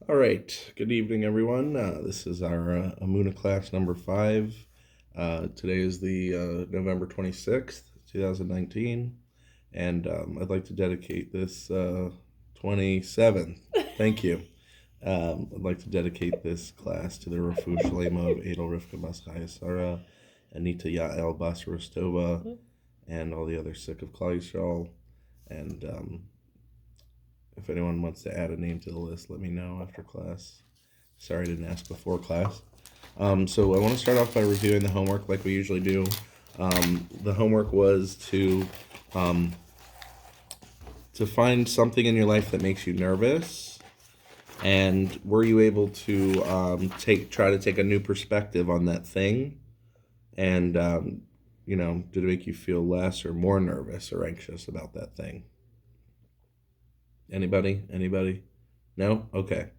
All right. Good evening, everyone. This is our Emunah class number 5. Today is the November 26th, 2019, and I'd like to dedicate this 27th. Thank you. I'd like to dedicate this class to the Rafu Shalema of Adel Rivka Bas Eighth Sahara, Anita Yael Bas Rostova, and all the other sick of Klal Yisrael. And if anyone wants to add a name to the list, let me know after class. Sorry I didn't ask before class. So I want to start off by reviewing the homework like we usually do. The homework was to find something in your life that makes you nervous, and were you able to try to take a new perspective on that thing, and did it make you feel less or more nervous or anxious about that thing? Anybody? No? Okay.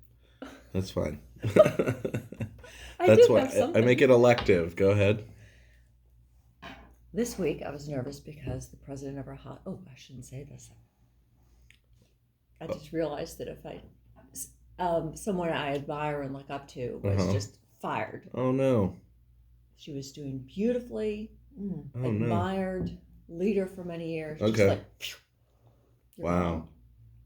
That's fine. That's why I make it elective. Go ahead. This week I was nervous because the president of our I shouldn't say this. I just realized that if someone I admire and look up to was just fired. Oh no. She was doing beautifully, admired, leader for many years. Okay. Just like, phew, wow. Gone.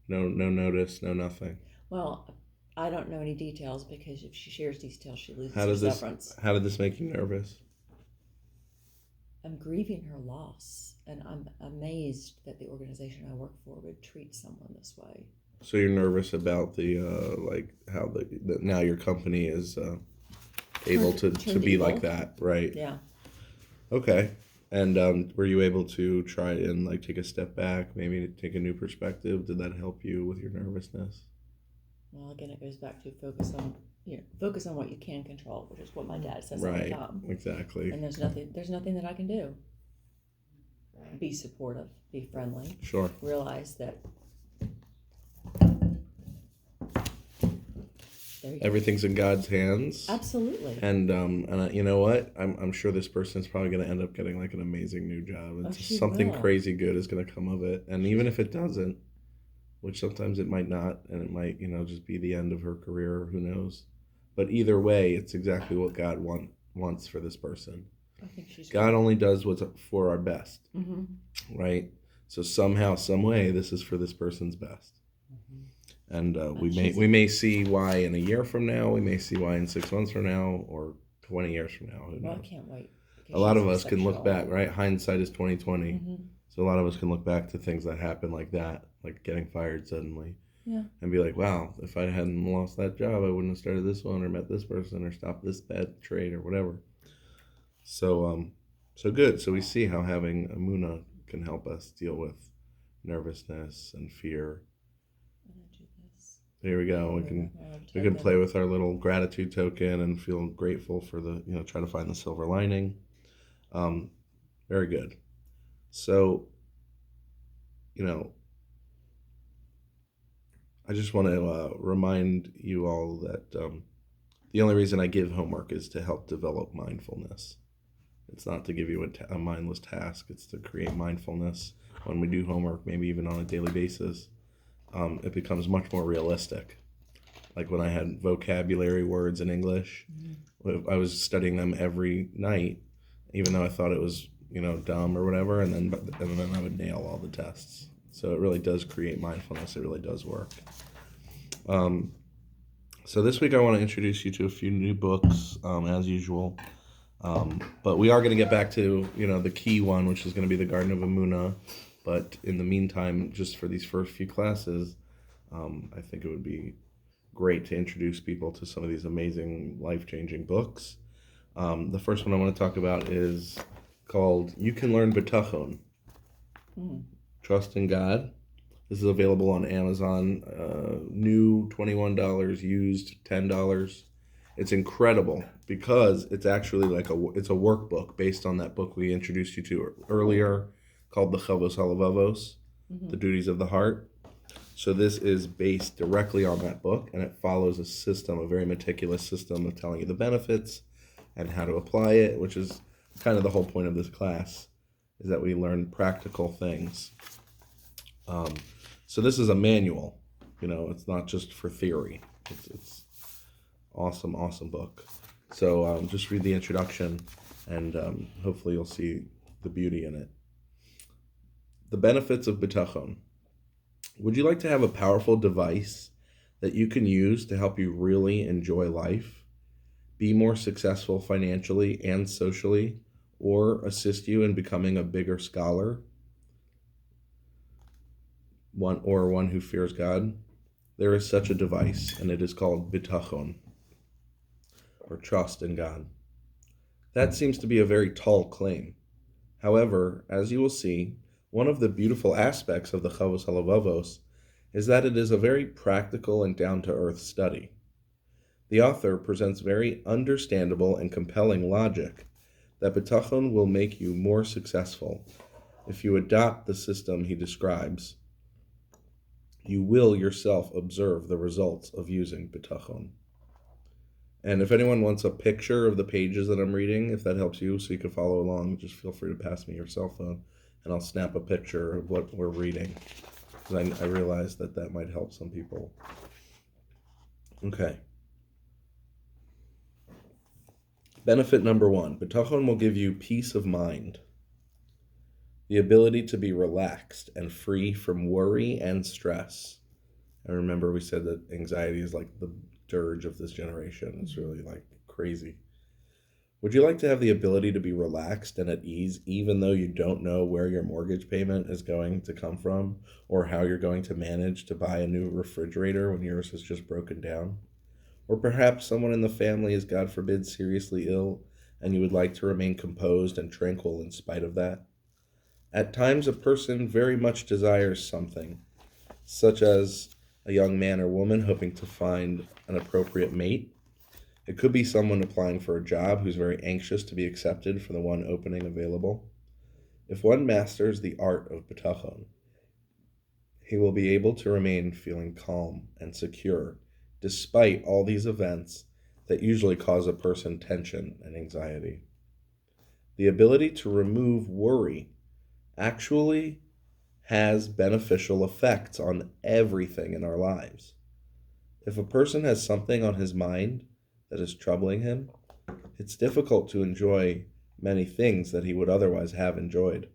No notice, no nothing. Well, I don't know any details because if she shares details, she loses her severance. How did this make you nervous? I'm grieving her loss, and I'm amazed that the organization I work for would treat someone this way. So you're nervous about the how now your company is able to be like that, right? Yeah. Okay. And were you able to try and take a step back, maybe take a new perspective? Did that help you with your nervousness? Well, again, it goes back to focus on what you can control, which is what my dad says all the Right, time. exactly. And there's nothing that I can do. Be supportive, be friendly. Sure. Realize that everything's in God's hands. Absolutely. And you know what? I'm sure this person's probably going to end up getting an amazing new job. Something crazy good is going to come of it. And even if it doesn't, which sometimes it might not, and it might just be the end of her career, who knows? But either way, it's exactly what God wants for this person. I think she's God only does what's for our best, right? So somehow, some way, this is for this person's best. And we may see why in a year from now, we may see why in 6 months from now, or 20 years from now. Who knows? I can't wait. A lot of us can look back, right? Hindsight is 2020. So a lot of us can look back to things that happened like that, like getting fired suddenly, and be like, wow, if I hadn't lost that job, I wouldn't have started this one or met this person or stopped this bad trade or whatever. So good. So we see how having Emunah can help us deal with nervousness and fear. Here we go. We can play with our little gratitude token and feel grateful for try to find the silver lining. Very good. So, I just want to remind you all that the only reason I give homework is to help develop mindfulness. It's not to give you a mindless task. It's to create mindfulness when we do homework, maybe even on a daily basis. It becomes much more realistic. Like when I had vocabulary words in English, I was studying them every night, even though I thought it was, dumb or whatever, and then I would nail all the tests. So it really does create mindfulness. It really does work. So this week I want to introduce you to a few new books, as usual. But we are going to get back to, the key one, which is going to be the Garden of Emunah. But in the meantime, just for these first few classes, I think it would be great to introduce people to some of these amazing, life-changing books. The first one I want to talk about is called You Can Learn Bitachon. Trust in God. This is available on Amazon. New $21, used $10. It's incredible because it's actually it's a workbook based on that book we introduced you to earlier, called the Chavos Halavavos, the Duties of the Heart. So this is based directly on that book, and it follows a very meticulous system of telling you the benefits and how to apply it, which is kind of the whole point of this class, is that we learn practical things. So this is a manual, it's not just for theory. It's awesome, awesome book. So just read the introduction, and hopefully you'll see the beauty in it. The benefits of bitachon. Would you like to have a powerful device that you can use to help you really enjoy life, be more successful financially and socially, or assist you in becoming a bigger scholar, one who fears God? There is such a device, and it is called bitachon, or trust in God. That seems to be a very tall claim. However, as you will see, one of the beautiful aspects of the Chavos Halavavos is that it is a very practical and down-to-earth study. The author presents very understandable and compelling logic that bitachon will make you more successful. If you adopt the system he describes, you will yourself observe the results of using bitachon. And if anyone wants a picture of the pages that I'm reading, if that helps you so you can follow along, just feel free to pass me your cell phone and I'll snap a picture of what we're reading. Because I realize that might help some people. Okay. Benefit number 1. Bitachon will give you peace of mind. The ability to be relaxed and free from worry and stress. I remember we said that anxiety is like the dirge of this generation. It's really like crazy. Would you like to have the ability to be relaxed and at ease even though you don't know where your mortgage payment is going to come from or how you're going to manage to buy a new refrigerator when yours has just broken down? Or perhaps someone in the family is, God forbid, seriously ill and you would like to remain composed and tranquil in spite of that? At times a person very much desires something, such as a young man or woman hoping to find an appropriate mate. It could be someone applying for a job who's very anxious to be accepted for the one opening available. If one masters the art of bitachon, he will be able to remain feeling calm and secure despite all these events that usually cause a person tension and anxiety. The ability to remove worry actually has beneficial effects on everything in our lives. If a person has something on his mind that is troubling him, it's difficult to enjoy many things that he would otherwise have enjoyed.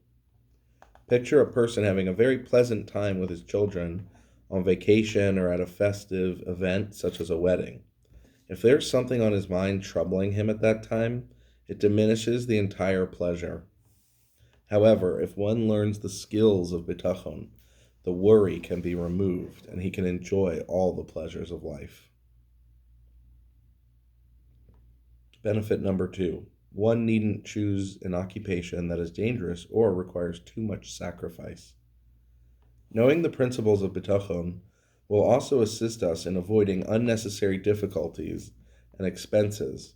Picture a person having a very pleasant time with his children on vacation or at a festive event such as a wedding. If there's something on his mind troubling him at that time, it diminishes the entire pleasure. However, if one learns the skills of bitachon, the worry can be removed and he can enjoy all the pleasures of life. Benefit number 2. One needn't choose an occupation that is dangerous or requires too much sacrifice. Knowing the principles of bitachon will also assist us in avoiding unnecessary difficulties and expenses.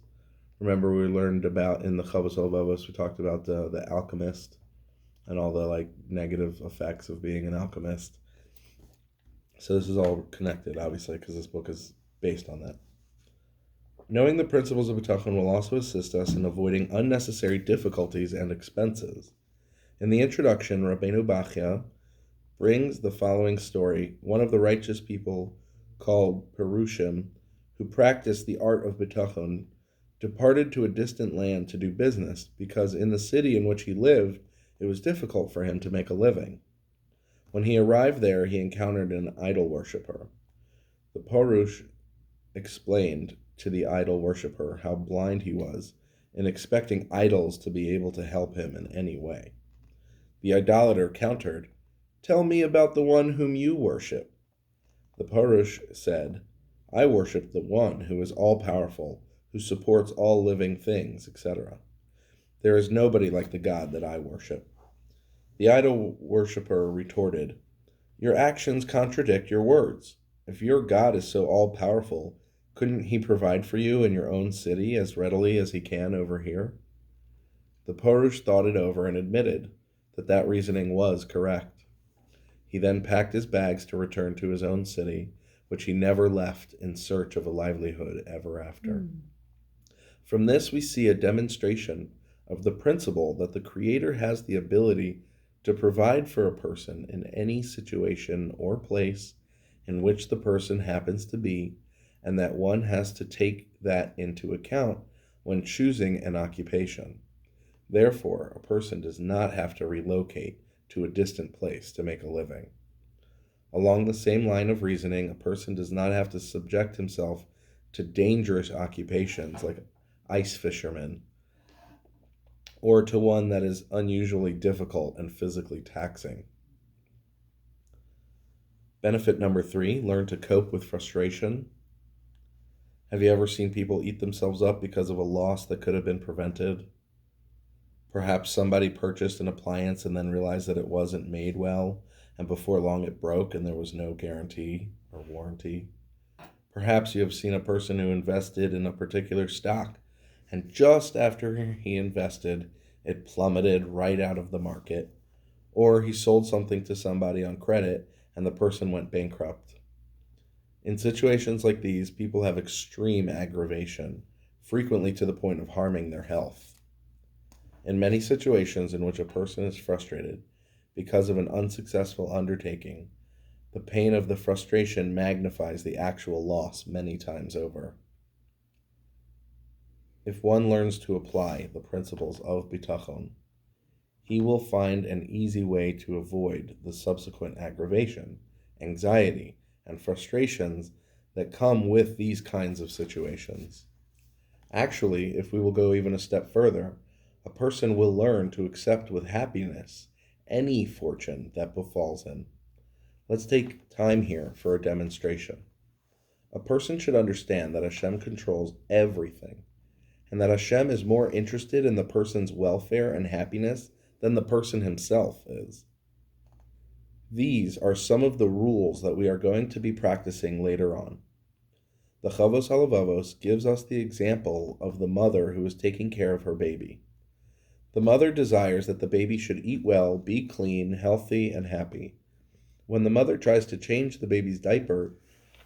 Remember we learned about in the Chavos Halavavos, we talked about the alchemist and all the negative effects of being an alchemist. So this is all connected, obviously, because this book is based on that. Knowing the principles of bitachon will also assist us in avoiding unnecessary difficulties and expenses. In the introduction, Rabbeinu Bachya brings the following story. One of the righteous people called Perushim, who practiced the art of bitachon, departed to a distant land to do business because in the city in which he lived, it was difficult for him to make a living. When he arrived there, he encountered an idol worshiper. The Parush explained to the idol worshiper how blind he was in expecting idols to be able to help him in any way. The idolater countered, "Tell me about the one whom you worship." The Parush said, "I worship the one who is all-powerful, who supports all living things, etc. There is nobody like the God that I worship." The idol worshiper retorted, "Your actions contradict your words. If your God is so all-powerful, couldn't he provide for you in your own city as readily as he can over here?" The Parush thought it over and admitted that reasoning was correct. He then packed his bags to return to his own city, which he never left in search of a livelihood ever after. From this we see a demonstration of the principle that the Creator has the ability to provide for a person in any situation or place in which the person happens to be, and that one has to take that into account when choosing an occupation. Therefore, a person does not have to relocate to a distant place to make a living. Along the same line of reasoning, a person does not have to subject himself to dangerous occupations like ice fishermen, or to one that is unusually difficult and physically taxing. Benefit number 3, learn to cope with frustration. Have you ever seen people eat themselves up because of a loss that could have been prevented? Perhaps somebody purchased an appliance and then realized that it wasn't made well, and before long it broke and there was no guarantee or warranty. Perhaps you have seen a person who invested in a particular stock, and just after he invested, it plummeted right out of the market. Or he sold something to somebody on credit and the person went bankrupt. In situations like these, people have extreme aggravation, frequently to the point of harming their health. In many situations in which a person is frustrated because of an unsuccessful undertaking, the pain of the frustration magnifies the actual loss many times over. If one learns to apply the principles of bitachon, he will find an easy way to avoid the subsequent aggravation, anxiety, and frustrations that come with these kinds of situations. Actually, if we will go even a step further, a person will learn to accept with happiness any fortune that befalls him. Let's take time here for a demonstration. A person should understand that Hashem controls everything, and that Hashem is more interested in the person's welfare and happiness than the person himself is. These are some of the rules that we are going to be practicing later on. The Chavos Halavavos gives us the example of the mother who is taking care of her baby. The mother desires that the baby should eat well, be clean, healthy, and happy. When the mother tries to change the baby's diaper,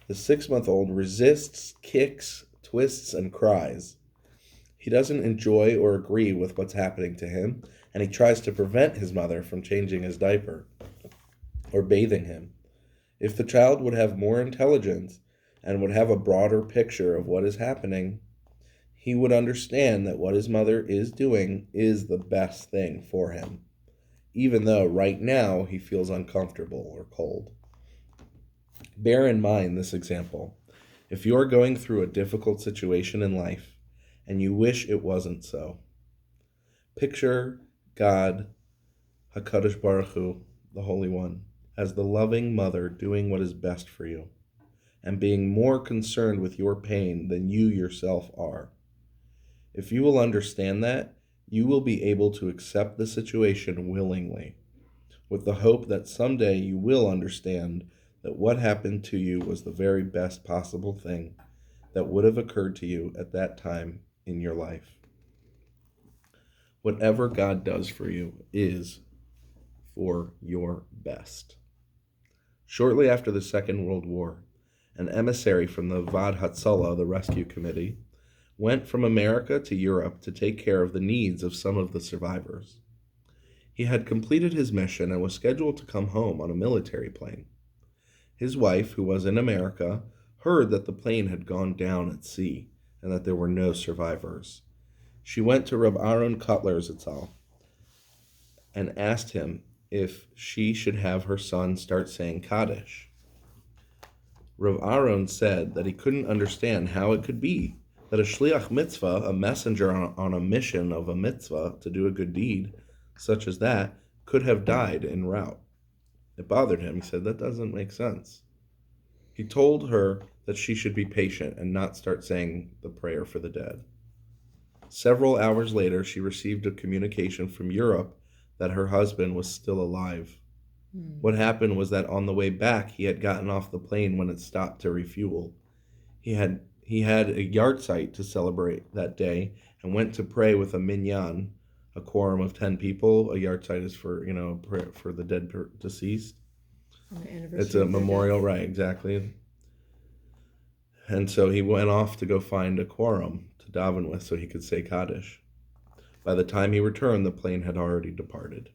the 6-month-old resists, kicks, twists, and cries. He doesn't enjoy or agree with what's happening to him, and he tries to prevent his mother from changing his diaper or bathing him. If the child would have more intelligence and would have a broader picture of what is happening, he would understand that what his mother is doing is the best thing for him, even though right now he feels uncomfortable or cold. Bear in mind this example. If you are going through a difficult situation in life and you wish it wasn't so, picture God, HaKadosh Baruch Hu, the Holy One, as the loving mother doing what is best for you and being more concerned with your pain than you yourself are. If you will understand that, you will be able to accept the situation willingly, with the hope that someday you will understand that what happened to you was the very best possible thing that would have occurred to you at that time in your life. Whatever God does for you is for your best. Shortly after the Second World War, an emissary from the Vad Hatzalah, the rescue committee, went from America to Europe to take care of the needs of some of the survivors. He had completed his mission and was scheduled to come home on a military plane. His wife, who was in America, heard that the plane had gone down at sea and that there were no survivors. She went to Reb Aaron Kotler Zatzal and asked him if she should have her son start saying Kaddish. Reb Aaron said that he couldn't understand how it could be that a shliach mitzvah, a messenger on a mission of a mitzvah to do a good deed, such as that, could have died en route. It bothered him. He said, that doesn't make sense. He told her that she should be patient and not start saying the prayer for the dead. Several hours later, she received a communication from Europe that her husband was still alive. What happened was that on the way back, he had gotten off the plane when it stopped to refuel. He had a yahrzeit to celebrate that day and went to pray with a minyan, a quorum of 10 people. A yahrzeit is for, prayer for the dead deceased. It's a memorial, right, exactly. And so he went off to go find a quorum to daven with so he could say Kaddish. By the time he returned, the plane had already departed.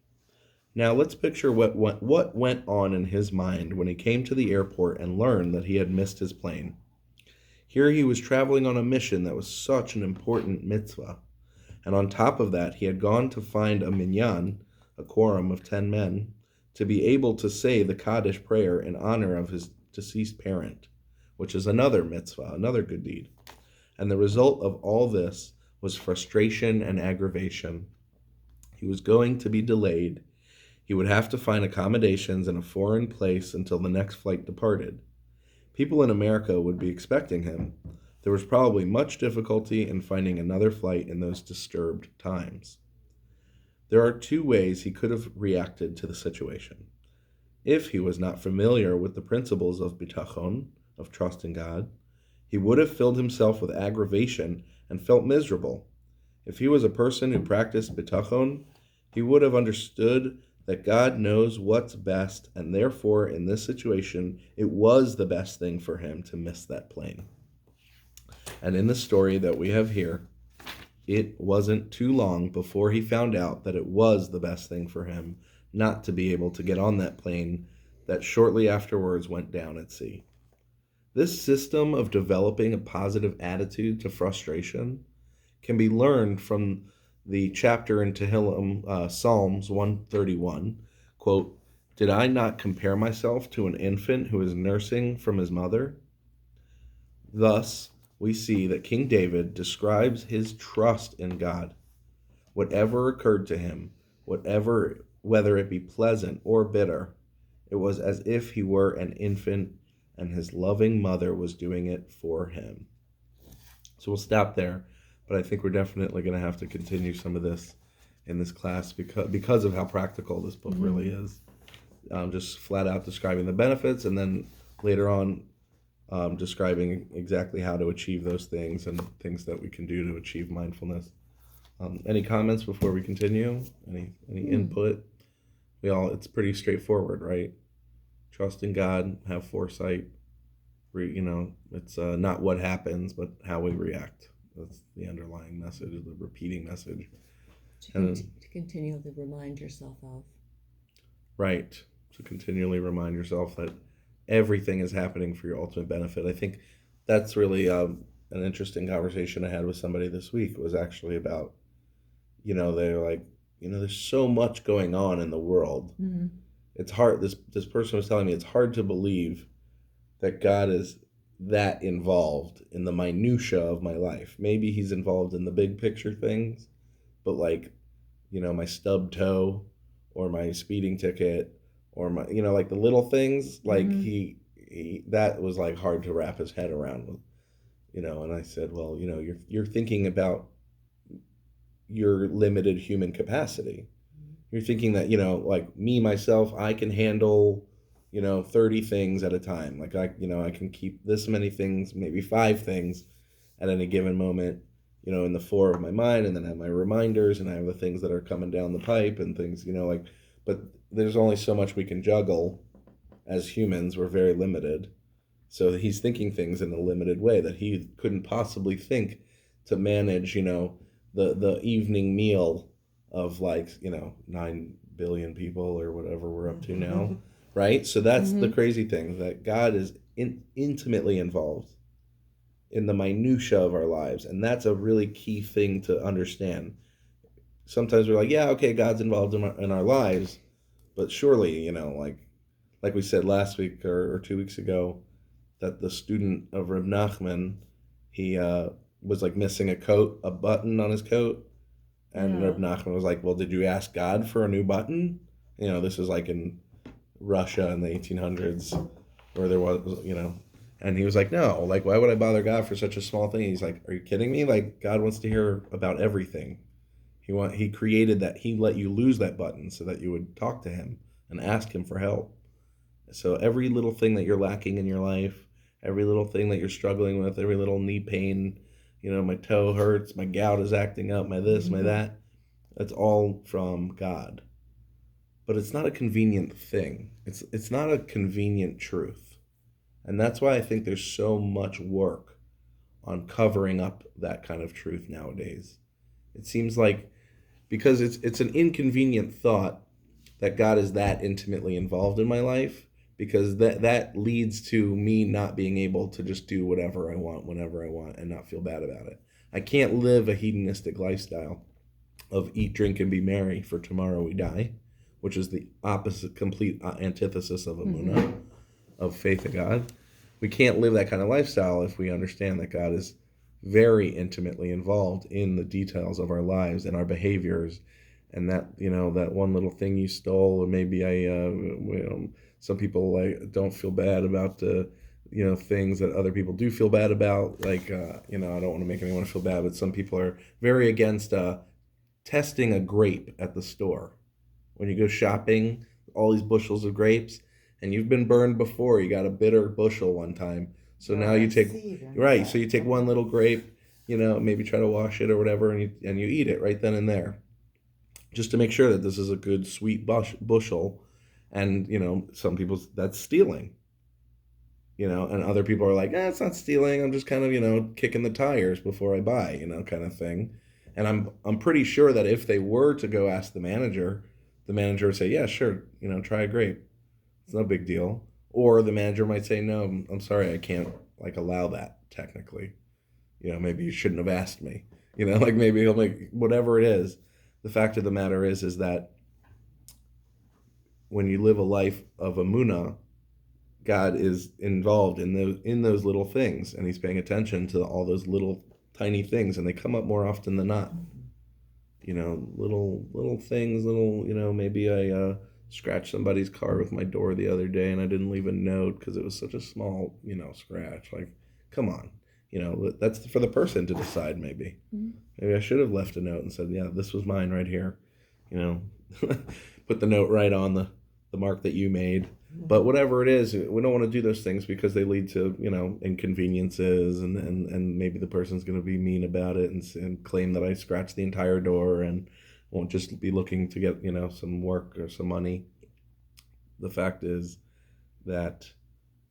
Now let's picture what went on in his mind when he came to the airport and learned that he had missed his plane. Here he was traveling on a mission that was such an important mitzvah. And on top of that, he had gone to find a minyan, a quorum of 10 men, to be able to say the Kaddish prayer in honor of his deceased parent, which is another mitzvah, another good deed. And the result of all this was frustration and aggravation. He was going to be delayed. He would have to find accommodations in a foreign place until the next flight departed. People in America would be expecting him. There was probably much difficulty in finding another flight in those disturbed times. There are 2 ways he could have reacted to the situation. If he was not familiar with the principles of bitachon, of trust in God, he would have filled himself with aggravation and felt miserable. If he was a person who practiced bitachon, he would have understood that God knows what's best, and therefore, in this situation, it was the best thing for him to miss that plane. And in the story that we have here, it wasn't too long before he found out that it was the best thing for him not to be able to get on that plane that shortly afterwards went down at sea. This system of developing a positive attitude to frustration can be learned from the chapter in Tehillim, Psalms 131, quote, "Did I not compare myself to an infant who is nursing from his mother?" Thus, we see that King David describes his trust in God. Whatever occurred to him, whether it be pleasant or bitter, it was as if he were an infant and his loving mother was doing it for him. So we'll stop there, but I think we're definitely going to have to continue some of this in this class because of how practical this book really is. Just flat out describing the benefits, and then later on describing exactly how to achieve those things and things that we can do to achieve mindfulness. Any comments before we continue? Any input? It's pretty straightforward, right? Trust in God, have foresight. It's not what happens, but how we react. That's the underlying message, the repeating message. To continually remind yourself of. Right. To continually remind yourself that everything is happening for your ultimate benefit. I think that's really an interesting conversation I had with somebody this week. It was actually about, they're like, there's so much going on in the world. Mm-hmm. It's hard. This person was telling me it's hard to believe that God is that involved in the minutia of my life. Maybe he's involved in the big picture things, but my stub toe or my speeding ticket or my, the little things, mm-hmm. he that was hard to wrap his head around, and I said, well, you're thinking about your limited human capacity. You're thinking that, me, myself, I can handle, 30 things at a time. I can keep this many things, maybe 5 things at any given moment, in the fore of my mind, and then I have my reminders, and I have the things that are coming down the pipe and things, but there's only so much we can juggle as humans. We're very limited. So he's thinking things in a limited way that he couldn't possibly think to manage, the evening meal of 9 billion people or whatever we're up to now, right? So that's the crazy thing, that God is intimately involved in the minutia of our lives, and that's a really key thing to understand. Sometimes we're like, yeah, okay, God's involved in our lives, but surely, like we said last week or 2 weeks ago, that the student of Reb Nachman, he was missing a button on his coat. And Reb Nachman was like, well, did you ask God for a new button? This is in Russia in the 1800s where there was, and he was like, no, why would I bother God for such a small thing? He's like, are you kidding me? God wants to hear about everything. He created that. He let you lose that button so that you would talk to him and ask him for help. So every little thing that you're lacking in your life, every little thing that you're struggling with, every little knee pain, my toe hurts, my gout is acting up, my this, my that. That's all from God. But it's not a convenient thing. It's not a convenient truth. And that's why I think there's so much work on covering up that kind of truth nowadays. It seems because it's an inconvenient thought that God is that intimately involved in my life, because that leads to me not being able to just do whatever I want whenever I want and not feel bad about it. I can't live a hedonistic lifestyle of eat, drink, and be merry, for tomorrow we die, which is the opposite, complete antithesis of Emunah, of faith in God. We can't live that kind of lifestyle if we understand that God is very intimately involved in the details of our lives and our behaviors, and that, that one little thing you stole, or maybe some people don't feel bad about things that other people do feel bad about. I don't want to make anyone feel bad, but some people are very against testing a grape at the store. When you go shopping, all these bushels of grapes, and you've been burned before. You got a bitter bushel one time. So now you take, right, so you take one little grape, maybe try to wash it or whatever, and you eat it right then and there, just to make sure that this is a good, sweet bushel. And, some people, that's stealing. And other people are like, it's not stealing. I'm just kind of, kicking the tires before I buy, kind of thing. And I'm pretty sure that if they were to go ask the manager would say, yeah, sure, try a grape. It's no big deal. Or the manager might say, no, I'm sorry, I can't allow that technically. Maybe you shouldn't have asked me. Maybe he'll make whatever it is. The fact of the matter is that when you live a life of Emunah, God is involved in those little things, and he's paying attention to all those little tiny things, and they come up more often than not. Little things, maybe I scratched somebody's car with my door the other day and I didn't leave a note because it was such a small, scratch. Come on. That's for the person to decide maybe. Mm-hmm. Maybe I should have left a note and said, yeah, this was mine right here. Put the note right on the mark that you made. But whatever it is, we don't want to do those things because they lead to, inconveniences, and maybe the person's going to be mean about it and claim that I scratched the entire door and won't just be looking to get, some work or some money. The fact is that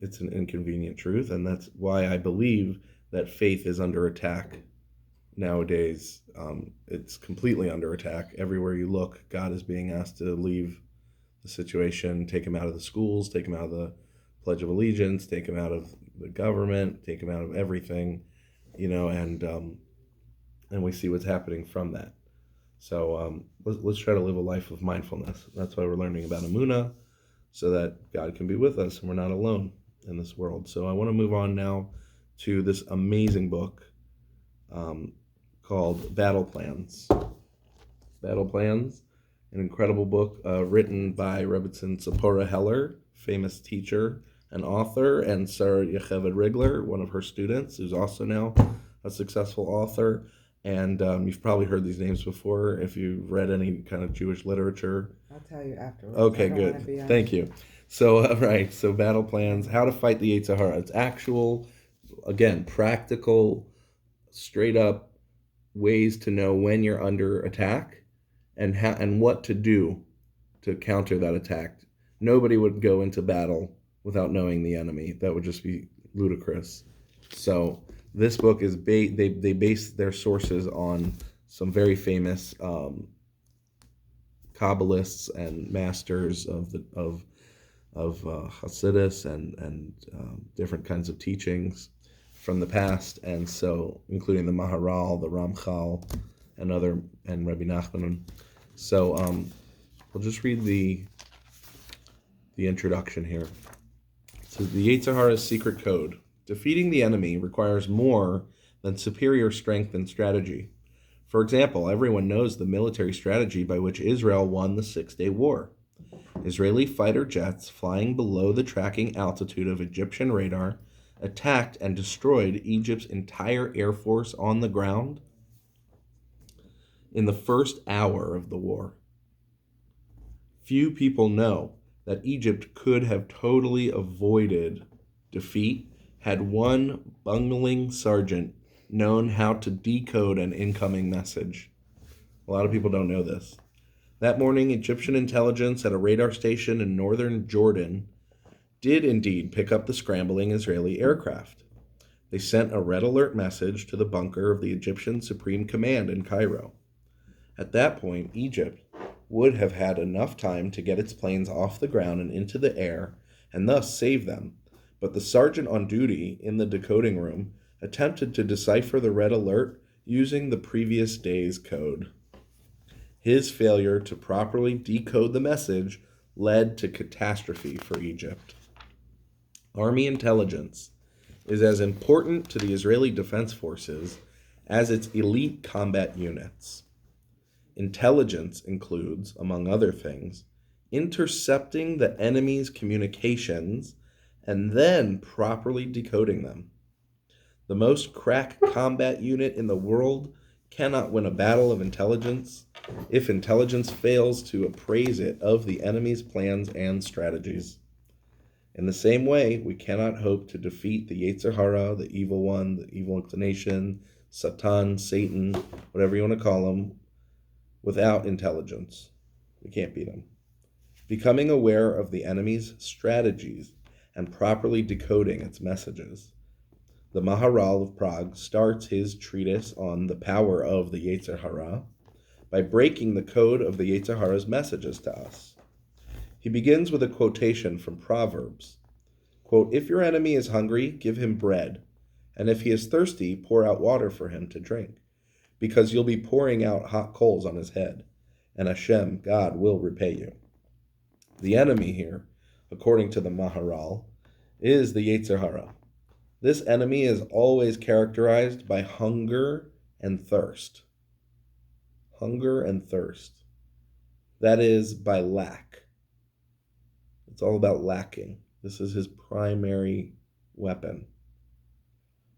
it's an inconvenient truth, and that's why I believe that faith is under attack nowadays. It's completely under attack. Everywhere you look, God is being asked to leave the situation, take him out of the schools, take him out of the Pledge of Allegiance, take him out of the government, take him out of everything, and we see what's happening from that. So let's try to live a life of mindfulness. That's why we're learning about Emunah, so that God can be with us and we're not alone in this world. So I want to move on now to this amazing book called Battle Plans. Battle Plans. An incredible book written by Rebbetzin Tzipora Heller, famous teacher and author, and Sarah Yocheved Rigler, one of her students, who's also now a successful author. And you've probably heard these names before if you've read any kind of Jewish literature. I'll tell you afterwards. Okay, good. Thank you. So, right, so Battle Plans, How to Fight the Eighth Sahara. It's actual, again, practical, straight up ways to know when you're under attack and what to do to counter that attack. Nobody would go into battle without knowing the enemy. That would just be ludicrous. So this book is they base their sources on some very famous Kabbalists and masters of Hasidus and different kinds of teachings from the past, and so including the Maharal, the Ramchal, and Rabbi Nachman. So we'll just read the introduction here. It says, the Eighth Sahara's secret code. Defeating the enemy requires more than superior strength and strategy. For example, everyone knows the military strategy by which Israel won the Six-Day War. Israeli fighter jets flying below the tracking altitude of Egyptian radar attacked and destroyed Egypt's entire air force on the ground in the first hour of the war. Few people know that Egypt could have totally avoided defeat had one bungling sergeant known how to decode an incoming message. A lot of people don't know this. That morning, Egyptian intelligence at a radar station in northern Jordan did indeed pick up the scrambling Israeli aircraft. They sent a red alert message to the bunker of the Egyptian Supreme Command in Cairo. At that point, Egypt would have had enough time to get its planes off the ground and into the air and thus save them. But the sergeant on duty in the decoding room attempted to decipher the red alert using the previous day's code. His failure to properly decode the message led to catastrophe for Egypt. Army intelligence is as important to the Israeli Defense Forces as its elite combat units. Intelligence includes, among other things, intercepting the enemy's communications and then properly decoding them. The most crack combat unit in the world cannot win a battle of intelligence if intelligence fails to appraise it of the enemy's plans and strategies. In the same way, we cannot hope to defeat the Eighth Sahara, the evil one, the evil inclination, Satan, Satan, whatever you want to call them, without intelligence. We can't beat them. Becoming aware of the enemy's strategies and properly decoding its messages. The Maharal of Prague starts his treatise on the power of the Eighth Sahara by breaking the code of the Eighth Sahara's messages to us. He begins with a quotation from Proverbs. Quote, "If your enemy is hungry, give him bread, and if he is thirsty, pour out water for him to drink, because you'll be pouring out hot coals on his head, and Hashem, God, will repay you." The enemy here, according to the Maharal, is the Eighth Sahara. This enemy is always characterized by hunger and thirst. Hunger and thirst. That is, by lack. It's all about lacking. This is his primary weapon.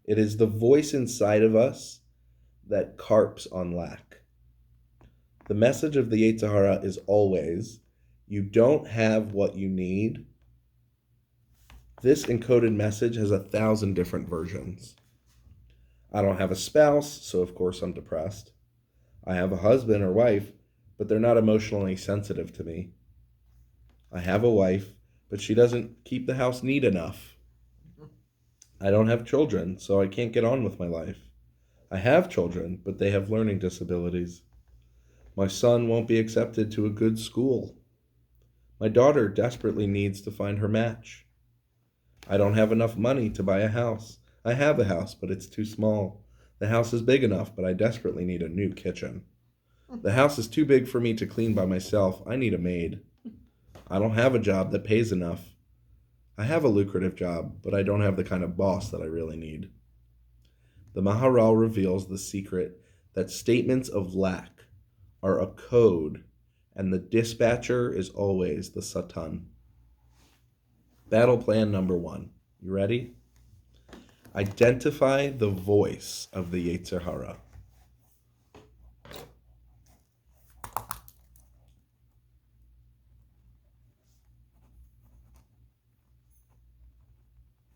It is the voice inside of us that carps on lack. The message of the Eighth Sahara is always, you don't have what you need. This encoded message has 1,000 different versions. I don't have a spouse, so of course I'm depressed. I have a husband or wife, but they're not emotionally sensitive to me. I have a wife, but she doesn't keep the house neat enough. I don't have children, so I can't get on with my life. I have children, but they have learning disabilities. My son won't be accepted to a good school. My daughter desperately needs to find her match. I don't have enough money to buy a house. I have a house, but it's too small. The house is big enough, but I desperately need a new kitchen. The house is too big for me to clean by myself. I need a maid. I don't have a job that pays enough. I have a lucrative job, but I don't have the kind of boss that I really need. The Maharal reveals the secret that statements of lack are a code, and the dispatcher is always the Satan. Battle plan number 1. You ready? Identify the voice of the Eighth Sahara.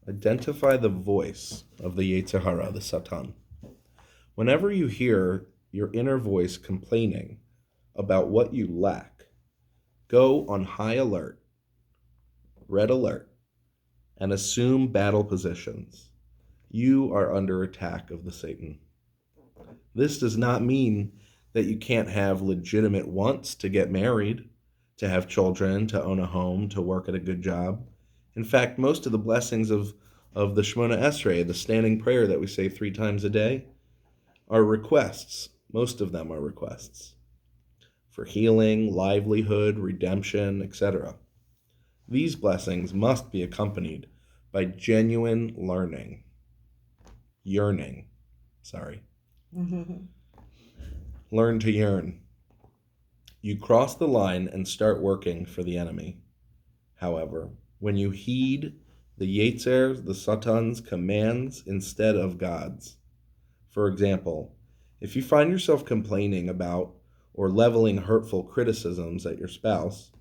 Identify the voice of the Eighth Sahara, the Satan. Whenever you hear your inner voice complaining about what you lack, go on high alert, red alert, and assume battle positions. You are under attack of the Satan. This does not mean that you can't have legitimate wants to get married, to have children, to own a home, to work at a good job. In fact, most of the blessings of the Shemona Esrei, the standing prayer that we say 3 times a day, are requests. Most of them are requests for healing, livelihood, redemption, etc. These blessings must be accompanied by genuine yearning. Learn to yearn. You cross the line and start working for the enemy. However, when you heed the Yetzir's, the Satan's commands instead of God's. For example, if you find yourself complaining about or leveling hurtful criticisms at your spouse,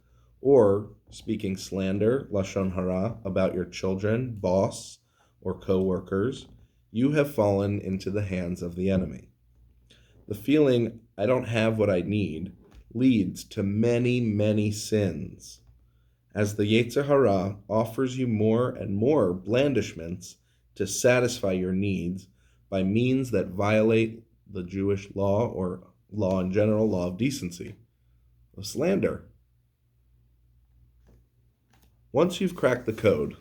or speaking slander, lashon hara, about your children, boss, or co-workers, you have fallen into the hands of the enemy. The feeling, I don't have what I need, leads to many, many sins, as the Yetzer Hara offers you more and more blandishments to satisfy your needs by means that violate the Jewish law, or law in general, law of decency, of slander. Once you've cracked the code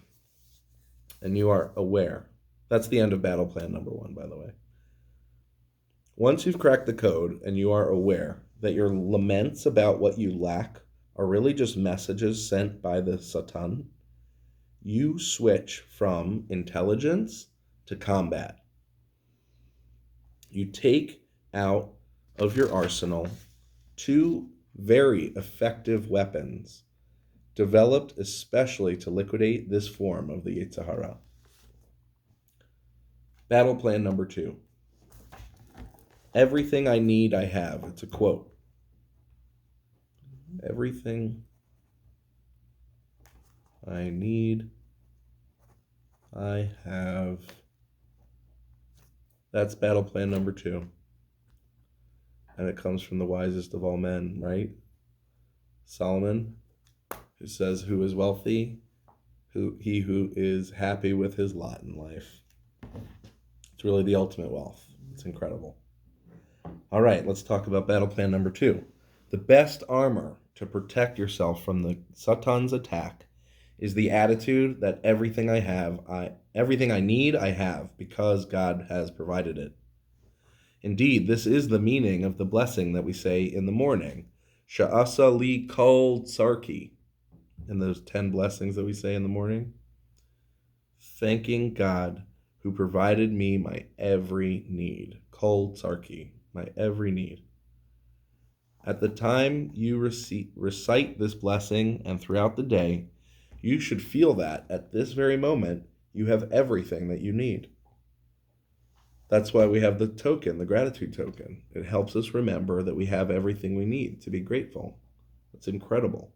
and you are aware, that's the end of battle plan number 1, by the way. Once you've cracked the code and you are aware that your laments about what you lack are really just messages sent by the Satan, you switch from intelligence to combat. You take out of your arsenal 2 very effective weapons developed especially to liquidate this form of the Eighth Sahara. Battle plan number 2. Everything I need, I have. It's a quote. Everything I need, I have. That's battle plan number 2. And it comes from the wisest of all men, right? Solomon, who says, who is wealthy? He who is happy with his lot in life. It's really the ultimate wealth. It's incredible. All right, let's talk about battle plan number 2. The best armor to protect yourself from the Satan's attack is the attitude that everything I need, I have, because God has provided it. Indeed, this is the meaning of the blessing that we say in the morning. Sha'asa li kol tsarki. And those 10 blessings that we say in the morning. Thanking God who provided me my every need. Kol tsarki, my every need. At the time you recite this blessing and throughout the day, you should feel that at this very moment you have everything that you need. That's why we have the token, the gratitude token. It helps us remember that we have everything we need to be grateful. It's incredible.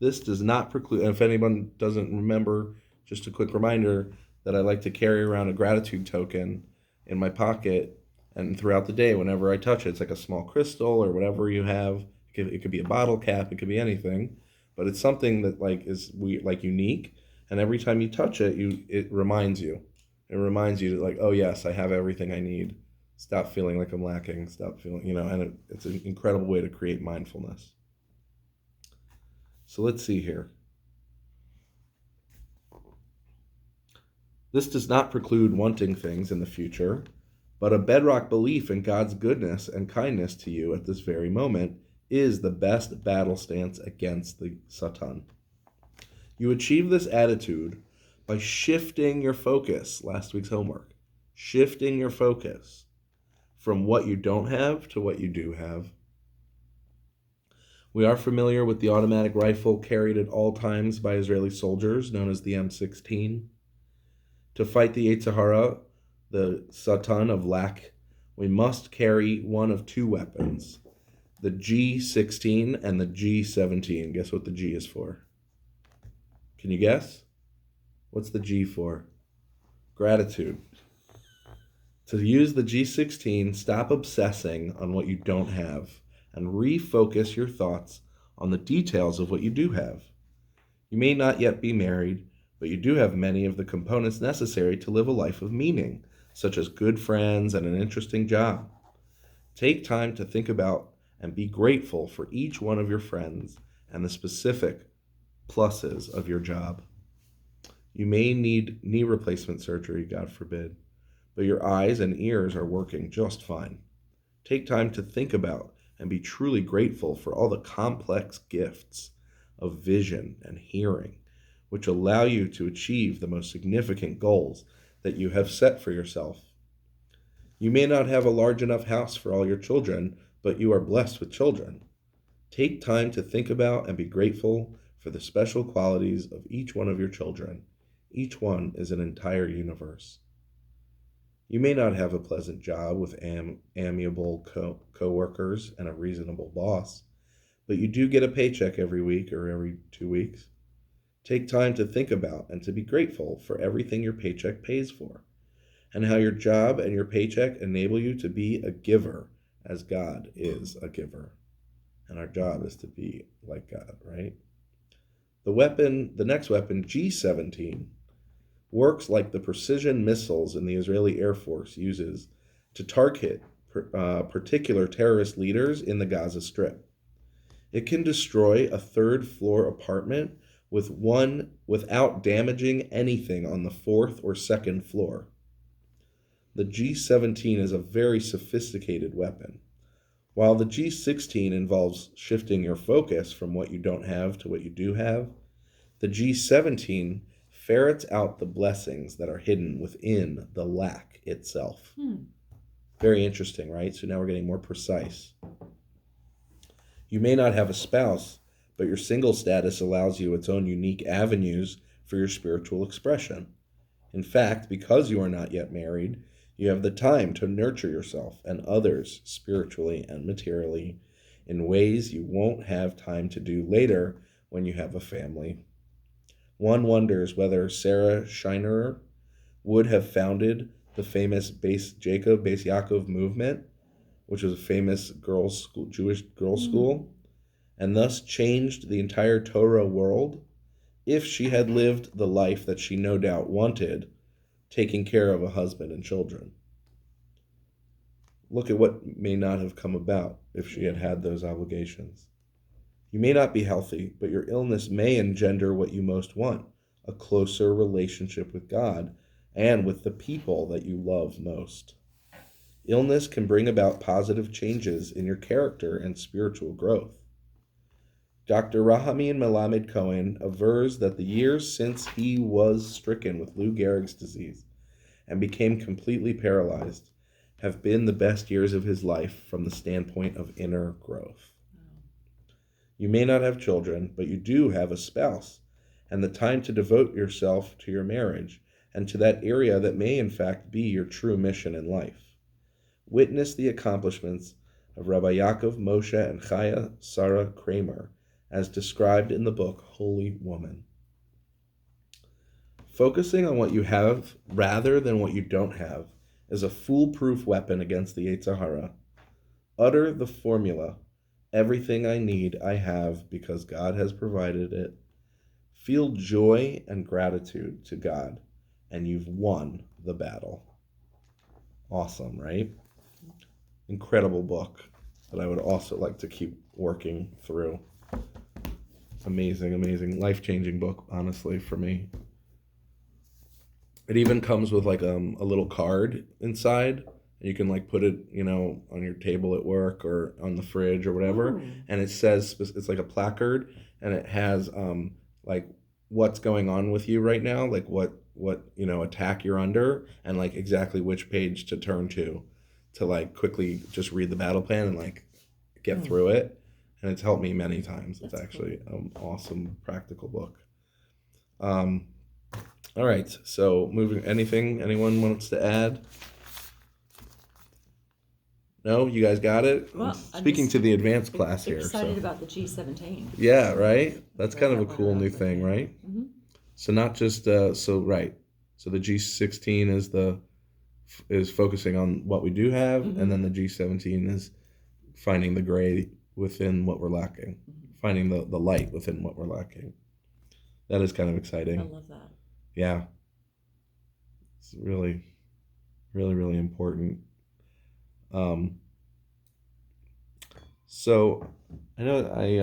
This does not preclude, and if anyone doesn't remember, just a quick reminder that I like to carry around a gratitude token in my pocket, and throughout the day, whenever I touch it, it's like a small crystal or whatever you have. It could be a bottle cap, it could be anything, but it's something that is unique, and every time you touch it, it reminds you. It reminds you that oh yes, I have everything I need. Stop feeling like I'm lacking. Stop feeling, and it's an incredible way to create mindfulness. So let's see here. This does not preclude wanting things in the future, but a bedrock belief in God's goodness and kindness to you at this very moment is the best battle stance against the Satan. You achieve this attitude by shifting your focus, last week's homework, shifting your focus from what you don't have to what you do have. We are familiar with the automatic rifle carried at all times by Israeli soldiers, known as the M16. To fight the Eighth Sahara, the Satan of lack, we must carry one of 2 weapons, the G16 and the G17. Guess what the G is for? Can you guess? What's the G for? Gratitude. To use the G16, stop obsessing on what you don't have and refocus your thoughts on the details of what you do have. You may not yet be married, but you do have many of the components necessary to live a life of meaning, such as good friends and an interesting job. Take time to think about and be grateful for each one of your friends and the specific pluses of your job. You may need knee replacement surgery, God forbid, but your eyes and ears are working just fine. Take time to think about and be truly grateful for all the complex gifts of vision and hearing, which allow you to achieve the most significant goals that you have set for yourself. You may not have a large enough house for all your children, but you are blessed with children. Take time to think about and be grateful for the special qualities of each one of your children. Each one is an entire universe. You may not have a pleasant job with amiable co-workers and a reasonable boss, but you do get a paycheck every week or every 2 weeks. Take time to think about and to be grateful for everything your paycheck pays for, and how your job and your paycheck enable you to be a giver, as God is a giver. And our job is to be like God, right? The next weapon, G17, works like the precision missiles in the Israeli Air Force uses to target particular terrorist leaders in the Gaza Strip. It can destroy a 3rd-floor apartment without damaging anything on the fourth or second floor. The G17 is a very sophisticated weapon. While the G16 involves shifting your focus from what you don't have to what you do have, the G17 ferrets out the blessings that are hidden within the lack itself. Very interesting, right? So now we're getting more precise. You may not have a spouse, but your single status allows you its own unique avenues for your spiritual expression. In fact, because you are not yet married, you have the time to nurture yourself and others spiritually and materially in ways you won't have time to do later when you have a family. One wonders whether Sarah Scheinerer would have founded the famous Beis Yaakov movement, which was a famous Jewish girls' school, and thus changed the entire Torah world if she had lived the life that she no doubt wanted, taking care of a husband and children. Look at what may not have come about if she had had those obligations. You may not be healthy, but your illness may engender what you most want, a closer relationship with God and with the people that you love most. Illness can bring about positive changes in your character and spiritual growth. Dr. Rahamin Melamed Cohen avers that the years since he was stricken with Lou Gehrig's disease and became completely paralyzed have been the best years of his life from the standpoint of inner growth. You may not have children, but you do have a spouse and the time to devote yourself to your marriage and to that area that may in fact be your true mission in life. Witness the accomplishments of Rabbi Yaakov Moshe and Chaya Sarah Kramer as described in the book Holy Woman. Focusing on what you have rather than what you don't have is a foolproof weapon against the Eighth Sahara. Utter the formula, everything I need I have because God has provided it. Feel joy and gratitude to God, and you've won the battle. Awesome, right? Incredible book that I would also like to keep working through. Amazing, amazing, life-changing book, honestly, for me. It even comes with like a little card inside. You can like put it, on your table at work or on the fridge or whatever. Ooh. And it says, it's like a placard, and it has like what's going on with you right now, like what attack you're under, and like exactly which page to turn to like quickly just read the battle plan and like get through it. And it's helped me many times. It's actually an awesome practical book. All right, so anyone wants to add? No, you guys got it? Well, I'm speaking to the advanced class here. Excited about the G17. Yeah, right? That's kind of a cool new thing, right? Mm-hmm. So not just, so the G16 is focusing on what we do have, and then the G17 is finding the gray within what we're lacking, finding the light within what we're lacking. That is kind of exciting. I love that. Yeah. It's really, really, really important. So I know I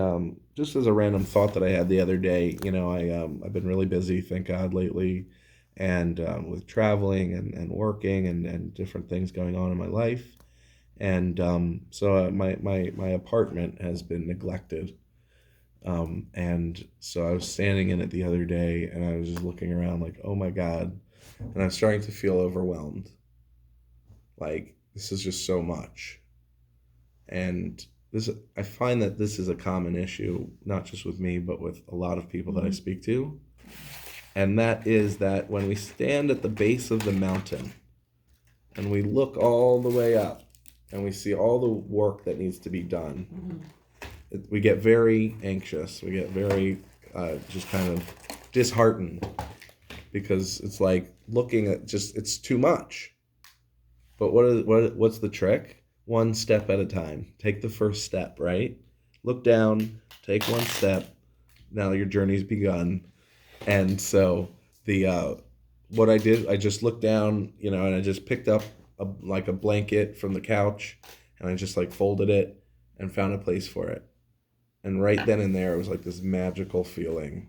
just as a random thought that I had the other day, I've been really busy, thank God, lately, and with traveling and working and different things going on in my life. And so my apartment has been neglected. And so I was standing in it the other day, and I was just looking around like, oh my God. And I'm starting to feel overwhelmed. Like, this is just so much. And I find that this is a common issue, not just with me, but with a lot of people that I speak to. And that is that when we stand at the base of the mountain and we look all the way up and we see all the work that needs to be done, we get very anxious. We get very just kind of disheartened because it's like looking at it's too much. But what's the trick? One step at a time. Take the first step, right? Look down, take one step. Now your journey's begun. And so what I did, I just looked down, and I just picked up a blanket from the couch, and I just like folded it and found a place for it. And right then and there, it was like this magical feeling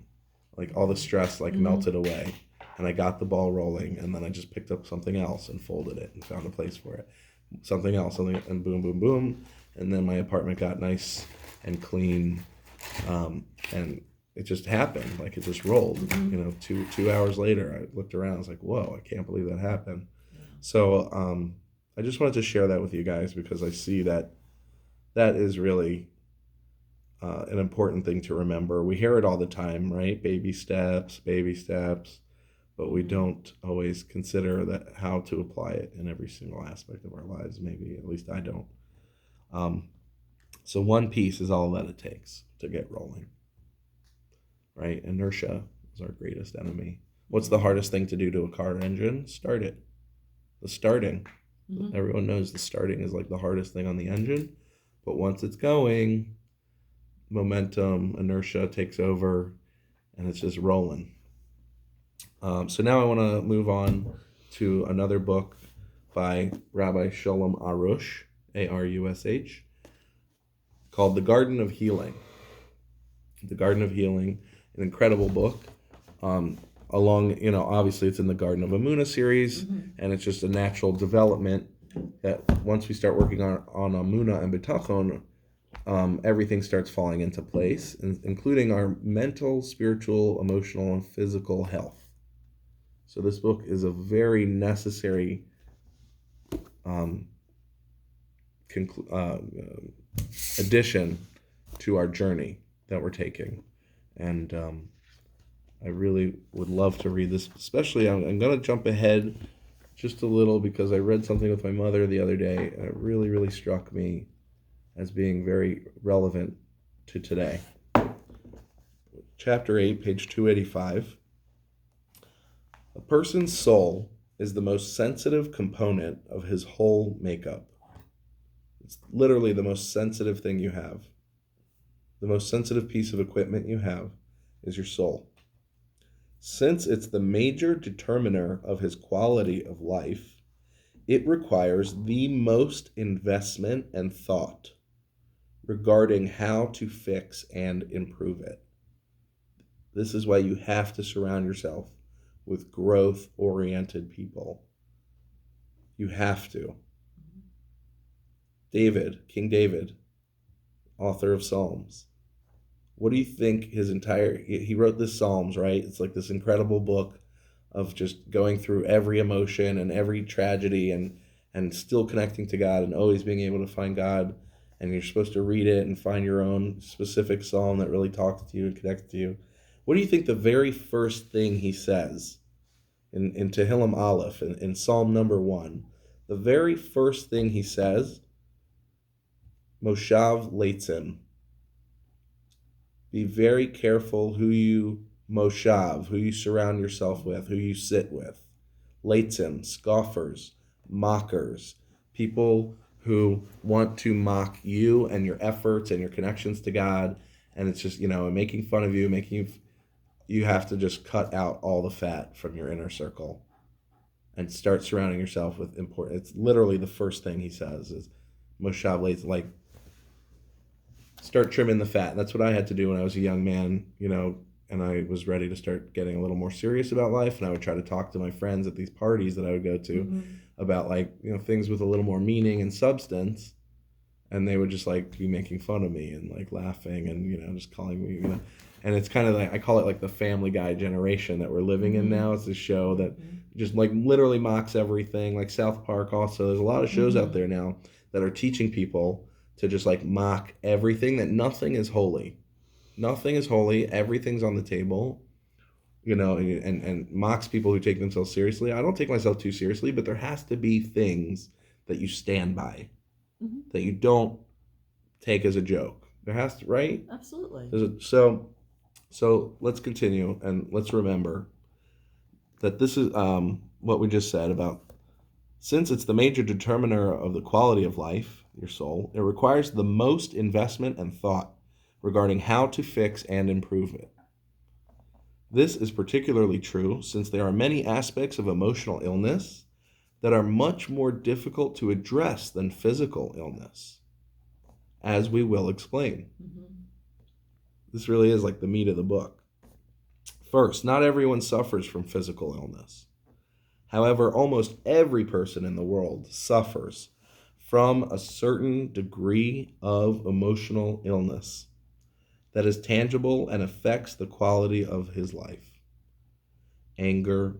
Like all the stress melted away, and I got the ball rolling, and then I just picked up something else and folded it and found a place for it. Something else, and boom, boom, boom. And then my apartment got nice and clean, and it just happened. Like it just rolled. You know, two hours later, I looked around. I was like, whoa, I can't believe that happened. Yeah. So I just wanted to share that with you guys because I see that is really an important thing to remember. We hear it all the time, right? Baby steps, but we don't always consider that how to apply it in every single aspect of our lives. Maybe, at least I don't. So one piece is all that it takes to get rolling, right? Inertia is our greatest enemy. What's the hardest thing to do to a car engine? Start it. The starting. Everyone knows the starting is like the hardest thing on the engine, but once it's going, momentum, inertia takes over, and it's just rolling. So now I want to move on to another book by Rabbi Sholem Arush, Arush, called The Garden of Healing. The Garden of Healing, an incredible book. Obviously it's in the Garden of Emunah series, and it's just a natural development that once we start working on Emunah and Bitachon, everything starts falling into place, including our mental, spiritual, emotional, and physical health. So this book is a very necessary addition to our journey that we're taking. And I really would love to read this. Especially, I'm going to jump ahead just a little because I read something with my mother the other day, and it really, really struck me as being very relevant to today. Chapter 8, page 285. A person's soul is the most sensitive component of his whole makeup. It's literally the most sensitive thing you have. The most sensitive piece of equipment you have is your soul. Since it's the major determiner of his quality of life, it requires the most investment and thought regarding how to fix and improve it. This is why you have to surround yourself with growth-oriented people. You have to. King David, author of Psalms. What do you think he wrote this Psalms, right? It's like this incredible book of just going through every emotion and every tragedy and still connecting to God and always being able to find God. And you're supposed to read it and find your own specific psalm that really talks to you and connects to you. What do you think the very first thing he says in Tehillim Aleph, in Psalm number 1? The very first thing he says, Moshav Leitzim. Be very careful who you surround yourself with, who you sit with. Leitzim, scoffers, mockers, people who want to mock you and your efforts and your connections to God, and it's just, making fun of you, you have to just cut out all the fat from your inner circle and start surrounding yourself with important. It's literally the first thing he says is Moshav Leitzim, like start trimming the fat. And that's what I had to do when I was a young man, and I was ready to start getting a little more serious about life, and I would try to talk to my friends at these parties that I would go to about things with a little more meaning and substance, and they would just be making fun of me and laughing and just calling me, and it's kind of like, I call it the Family Guy generation that we're living in now. It's this show that just literally mocks everything, like South Park. Also, there's a lot of shows out there now that are teaching people to just mock everything, that nothing is holy. Nothing is holy. Everything's on the table, and mocks people who take themselves seriously. I don't take myself too seriously, but there has to be things that you stand by, that you don't take as a joke. There has to, right? Absolutely. So let's continue, and let's remember that this is what we just said about, since it's the major determiner of the quality of life, your soul, it requires the most investment and thought regarding how to fix and improve it. This is particularly true since there are many aspects of emotional illness that are much more difficult to address than physical illness, as we will explain. This really is the meat of the book. First, not everyone suffers from physical illness. However, almost every person in the world suffers from a certain degree of emotional illness that is tangible and affects the quality of his life. Anger,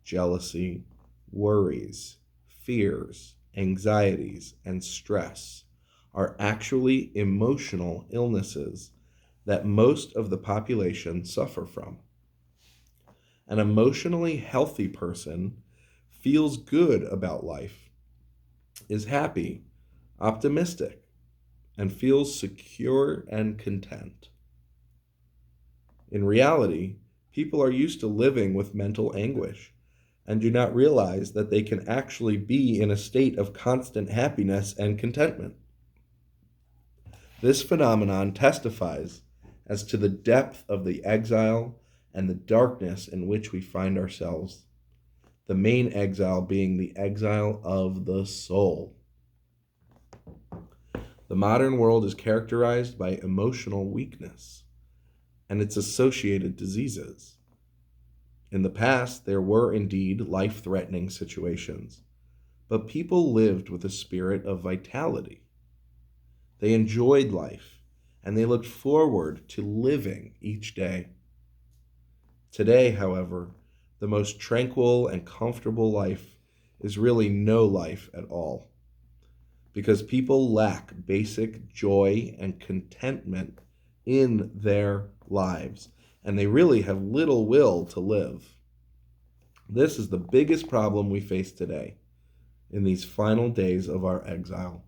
jealousy, worries, fears, anxieties, and stress are actually emotional illnesses that most of the population suffer from. An emotionally healthy person feels good about life, is happy, optimistic, and feels secure and content. In reality, people are used to living with mental anguish and do not realize that they can actually be in a state of constant happiness and contentment. This phenomenon testifies as to the depth of the exile and the darkness in which we find ourselves, the main exile being the exile of the soul. The modern world is characterized by emotional weakness and its associated diseases. In the past, there were indeed life-threatening situations, but people lived with a spirit of vitality. They enjoyed life, and they looked forward to living each day. Today, however, the most tranquil and comfortable life is really no life at all, because people lack basic joy and contentment in their lives, and they really have little will to live. This is the biggest problem we face today in these final days of our exile.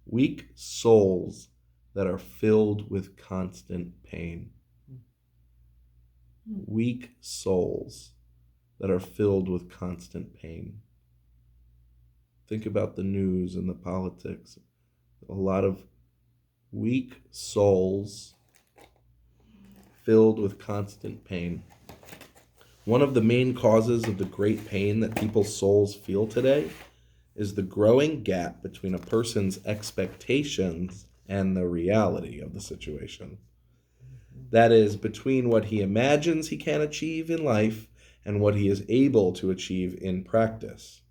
Weak souls that are filled with constant pain. Weak souls that are filled with constant pain. Think about the news and the politics. A lot of weak souls filled with constant pain. One of the main causes of the great pain that people's souls feel today is the growing gap between a person's expectations and the reality of the situation. That is, between what he imagines he can achieve in life and what he is able to achieve in practice.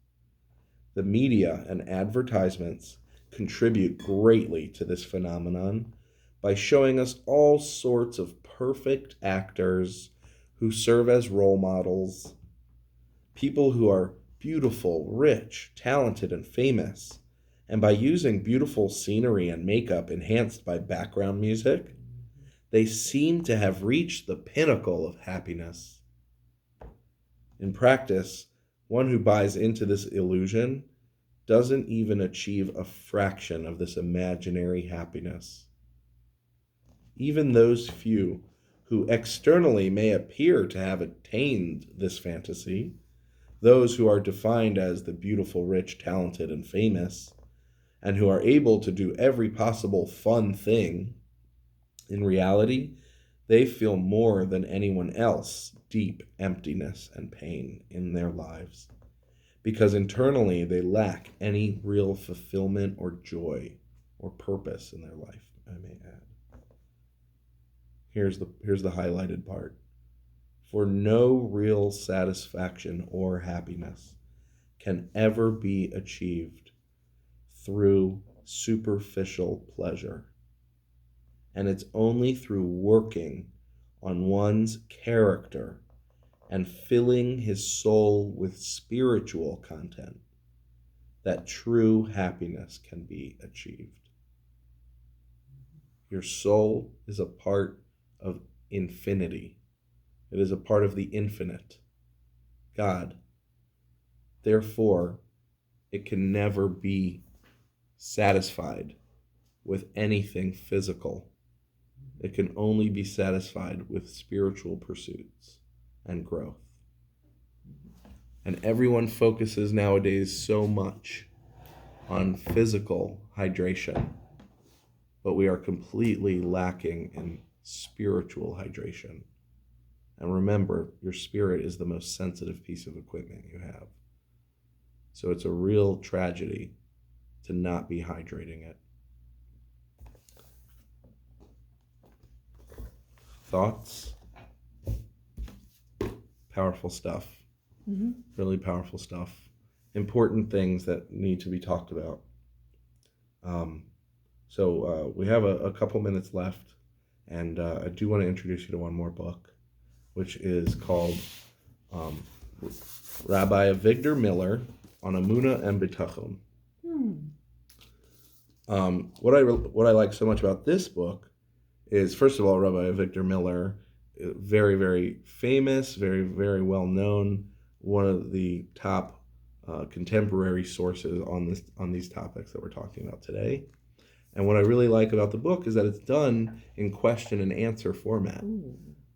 The media and advertisements contribute greatly to this phenomenon by showing us all sorts of perfect actors who serve as role models, people who are beautiful, rich, talented, and famous, and by using beautiful scenery and makeup enhanced by background music, they seem to have reached the pinnacle of happiness. In practice, one who buys into this illusion doesn't even achieve a fraction of this imaginary happiness. Even those few who externally may appear to have attained this fantasy, those who are defined as the beautiful, rich, talented, and famous, and who are able to do every possible fun thing, in reality, they feel more than anyone else deep emptiness and pain in their lives, because internally they lack any real fulfillment or joy or purpose in their life, I may add. Here's the highlighted part. For no real satisfaction or happiness can ever be achieved through superficial pleasure. And it's only through working on one's character and filling his soul with spiritual content that true happiness can be achieved. Your soul is a part of infinity. It is a part of the infinite, God. Therefore, it can never be satisfied with anything physical. It can only be satisfied with spiritual pursuits and growth. And everyone focuses nowadays so much on physical hydration, but we are completely lacking in spiritual hydration. And remember, your spirit is the most sensitive piece of equipment you have. So it's a real tragedy to not be hydrating it. Thoughts? Powerful stuff. Mm-hmm. Really powerful stuff. Important things that need to be talked about. So we have a couple minutes left, and I do want to introduce you to one more book, which is called Rabbi Avigdor Miller on Emunah and Bitachon. What I like so much about this book is, first of all, Rabbi Avigdor Miller, very, very famous, very, very well known, one of the top contemporary sources on these topics that we're talking about today. And what I really like about the book is that it's done in question and answer format,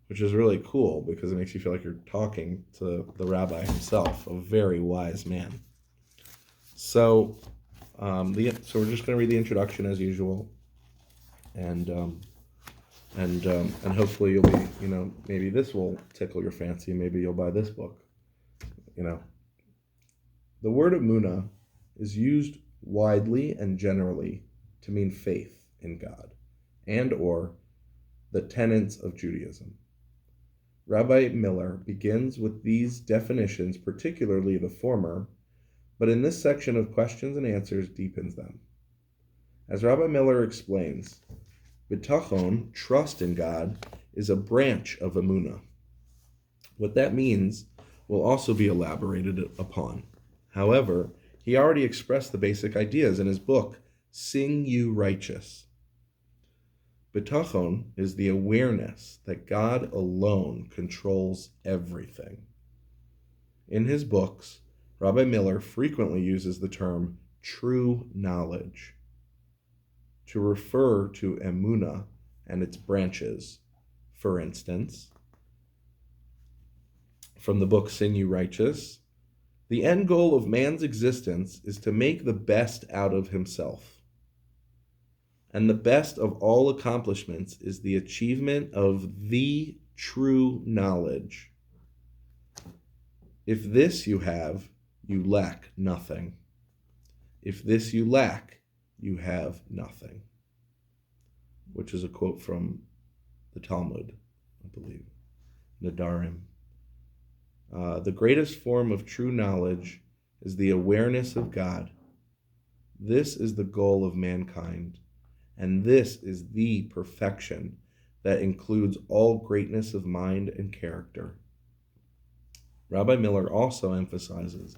which is really cool because it makes you feel like you're talking to the rabbi himself, a very wise man. So, so we're just going to read the introduction as usual, and hopefully you'll be, maybe this will tickle your fancy. Maybe you'll buy this book. The word emunah is used widely and generally to mean faith in God and or the tenets of Judaism. Rabbi Miller begins with these definitions, particularly the former, but in this section of questions and answers deepens them. As Rabbi Miller explains, Bitachon, trust in God, is a branch of emunah. What that means will also be elaborated upon. However, he already expressed the basic ideas in his book, Sing You Righteous. Bitachon is the awareness that God alone controls everything. In his books, Rabbi Miller frequently uses the term true knowledge to refer to emunah and its branches. For instance, from the book Sing You Righteous, the end goal of man's existence is to make the best out of himself. And the best of all accomplishments is the achievement of the true knowledge. If this you have, you lack nothing. If this you lack, you have nothing. Which is a quote from the Talmud, I believe, Nadarim. The greatest form of true knowledge is the awareness of God. This is the goal of mankind, and this is the perfection that includes all greatness of mind and character. Rabbi Miller also emphasizes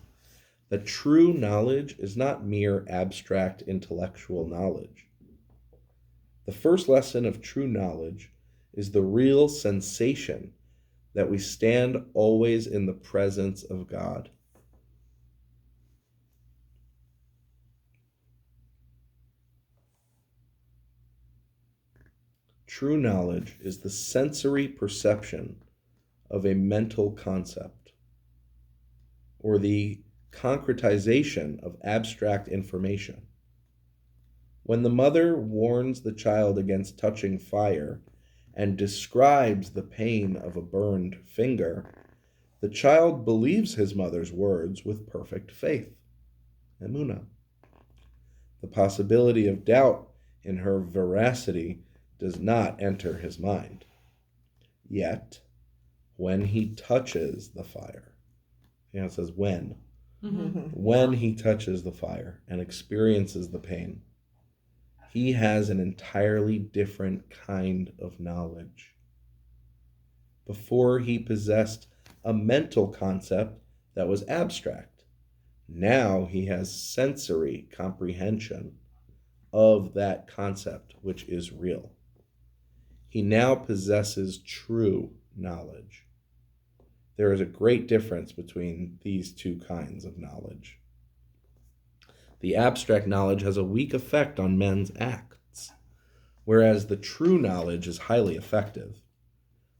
that true knowledge is not mere abstract intellectual knowledge. The first lesson of true knowledge is the real sensation that we stand always in the presence of God. True knowledge is the sensory perception of a mental concept, or the concretization of abstract information. When the mother warns the child against touching fire and describes the pain of a burned finger, the child believes his mother's words with perfect faith, emunah. The possibility of doubt in her veracity does not enter his mind. Yet, when he touches the fire, it says when, when he touches the fire and experiences the pain, he has an entirely different kind of knowledge. Before he possessed a mental concept that was abstract. Now he has sensory comprehension of that concept, which is real. He now possesses true knowledge. There is a great difference between these two kinds of knowledge. The abstract knowledge has a weak effect on men's acts, whereas the true knowledge is highly effective.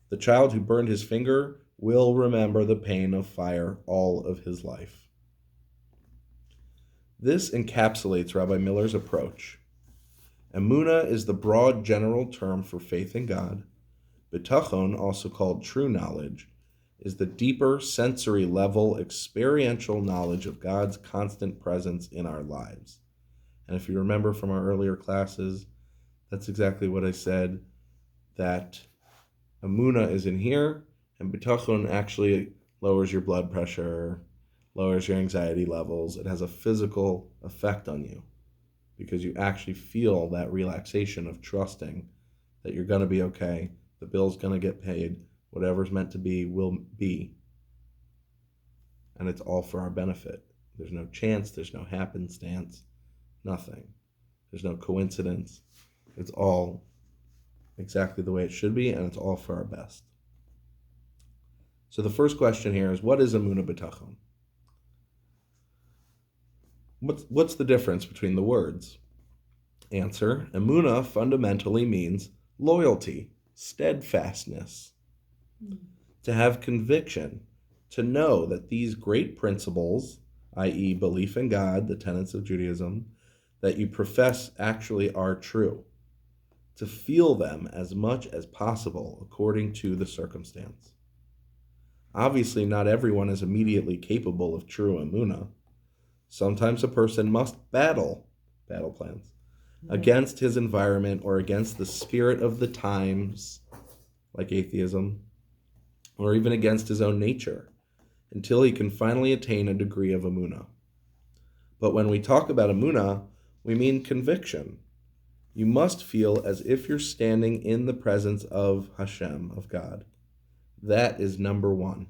The child who burned his finger will remember the pain of fire all of his life. This encapsulates Rabbi Miller's approach. Emunah is the broad general term for faith in God. Bitachon, also called true knowledge, is the deeper sensory level experiential knowledge of God's constant presence in our lives. And if you remember from our earlier classes, that's exactly what I said, that Emunah is in here, and Bitachon actually lowers your blood pressure, lowers your anxiety levels. It has a physical effect on you because you actually feel that relaxation of trusting that you're going to be okay, the bill's going to get paid, whatever's meant to be will be, and it's all for our benefit. There's no chance, there's no happenstance, nothing. There's no coincidence. It's all exactly the way it should be, and it's all for our best. So the first question here is, what is Emunah B'tachon? What's the difference between the words? Answer, Emunah fundamentally means loyalty, steadfastness, to have conviction, to know that these great principles, i.e. belief in God, the tenets of Judaism, that you profess actually are true, to feel them as much as possible according to the circumstance. Obviously, not everyone is immediately capable of true emunah. Sometimes a person must battle plans, against his environment or against the spirit of the times, like atheism, or even against his own nature, until he can finally attain a degree of emunah. But when we talk about emunah, we mean conviction. You must feel as if you're standing in the presence of Hashem, of God. That is number one.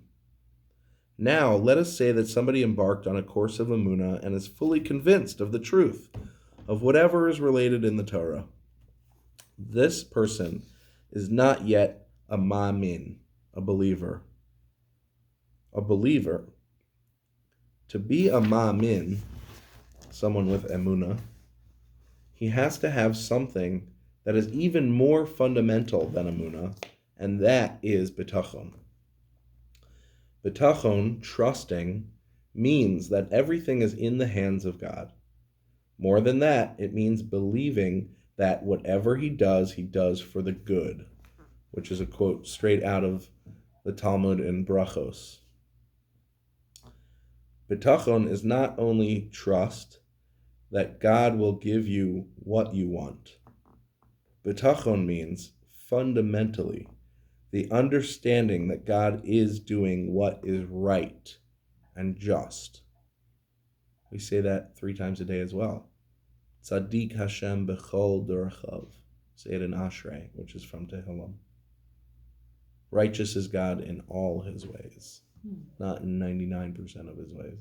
Now, let us say that somebody embarked on a course of emunah and is fully convinced of the truth of whatever is related in the Torah. This person is not yet a ma'amin, a believer. A believer. To be a ma'amin, someone with emunah, he has to have something that is even more fundamental than emunah, and that is bitachon. Bitachon, trusting, means that everything is in the hands of God. More than that, it means believing that whatever he does for the good, which is a quote straight out of the Talmud in Brachos. Bitachon is not only trust that God will give you what you want. Bitachon means, fundamentally, the understanding that God is doing what is right and just. We say that 3 times a day as well. Tzaddik Hashem b'chol dorachav. Say it in Ashrei, which is from Tehillim. Righteous is God in all his ways, not in 99% of his ways.